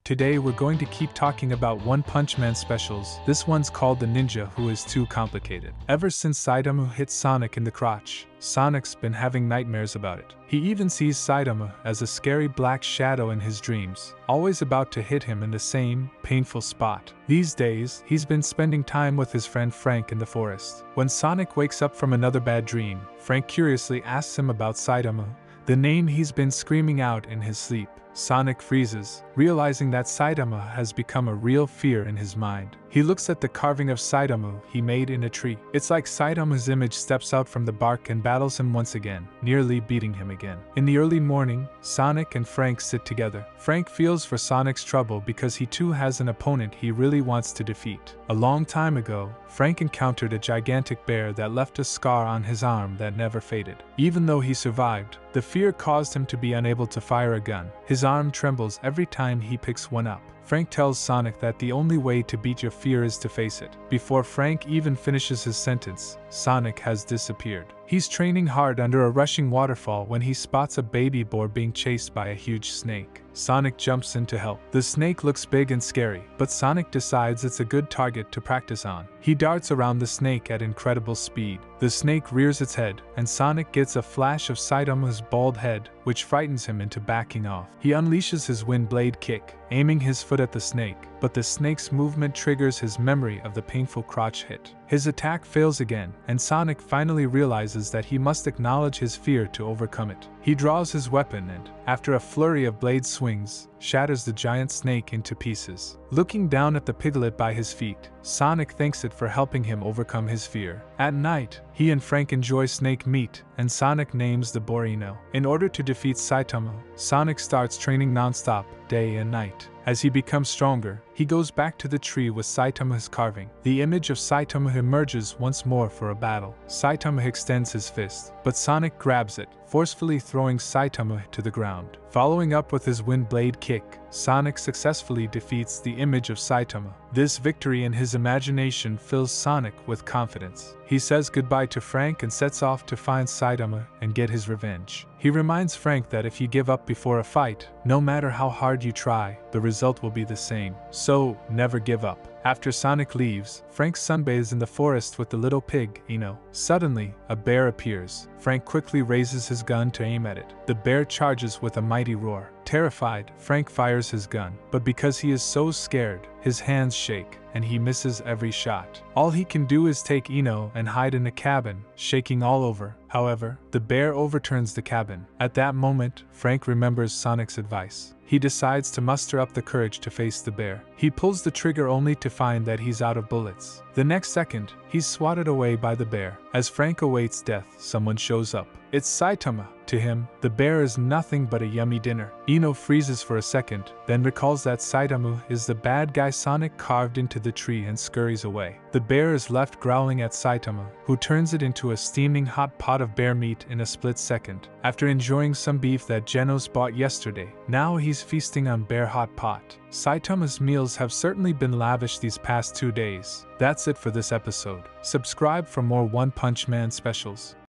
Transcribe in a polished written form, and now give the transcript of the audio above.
Today we're going to keep talking about One Punch Man specials. This one's called The Ninja Who Is Too Complicated. Ever since Saitama hit Sonic in the crotch, Sonic's been having nightmares about it. He even sees Saitama as a scary black shadow in his dreams, always about to hit him in the same painful spot. These days, he's been spending time with his friend Frank in the forest. When Sonic wakes up from another bad dream, Frank curiously asks him about Saitama, the name he's been screaming out in his sleep. Sonic freezes, realizing that Saitama has become a real fear in his mind. He looks at the carving of Saitama he made in a tree. It's like Saitama's image steps out from the bark and battles him once again, nearly beating him again. In the early morning, Sonic and Frank sit together. Frank feels for Sonic's trouble because he too has an opponent he really wants to defeat. A long time ago, Frank encountered a gigantic bear that left a scar on his arm that never faded. Even though he survived, the fear caused him to be unable to fire a gun. His arm trembles every time he picks one up. Frank tells Sonic that the only way to beat your fear is to face it. Before Frank even finishes his sentence, Sonic has disappeared. He's training hard under a rushing waterfall when he spots a baby boar being chased by a huge snake. Sonic jumps in to help. The snake looks big and scary, but Sonic decides it's a good target to practice on. He darts around the snake at incredible speed. The snake rears its head, and Sonic gets a flash of Saitama's bald head, which frightens him into backing off. He unleashes his wind blade kick, aiming his foot at the snake, but the snake's movement triggers his memory of the painful crotch hit. His attack fails again, and Sonic finally realizes that he must acknowledge his fear to overcome it. He draws his weapon and, after a flurry of blade swings, shatters the giant snake into pieces. Looking down at the piglet by his feet, Sonic thanks it for helping him overcome his fear. At night, he and Frank enjoy snake meat, and Sonic names the boar Ino. In order to defeat Saitama, Sonic starts training non-stop, day and night. As he becomes stronger, he goes back to the tree with Saitama's carving. The image of Saitama emerges once more for a battle. Saitama extends his fist, but Sonic grabs it, forcefully throwing Saitama to the ground. Following up with his wind blade kick, Sonic successfully defeats the image of Saitama. This victory in his imagination fills Sonic with confidence. He says goodbye to Frank and sets off to find Saitama and get his revenge. He reminds Frank that if you give up before a fight, no matter how hard you try, the result will be the same. So, never give up. After Sonic leaves, Frank sunbathes in the forest with the little pig, Ino. Suddenly, a bear appears. Frank quickly raises his gun to aim at it. The bear charges with a mighty roar. Terrified, Frank fires his gun, but because he is so scared, his hands shake, and he misses every shot. All he can do is take Ino and hide in a cabin, shaking all over. However, the bear overturns the cabin. At that moment, Frank remembers Sonic's advice. He decides to muster up the courage to face the bear. He pulls the trigger only to find that he's out of bullets. The next second, he's swatted away by the bear. As Frank awaits death, someone shows up. It's Saitama. To him, the bear is nothing but a yummy dinner. Ino freezes for a second, then recalls that Saitama is the bad guy Sonic carved into the tree and scurries away. The bear is left growling at Saitama, who turns it into a steaming hot pot of bear meat in a split second. After enjoying some beef that Genos bought yesterday, now he's feasting on bear hot pot. Saitama's meals have certainly been lavish these past 2 days. That's it for this episode. Subscribe for more One Punch Man specials.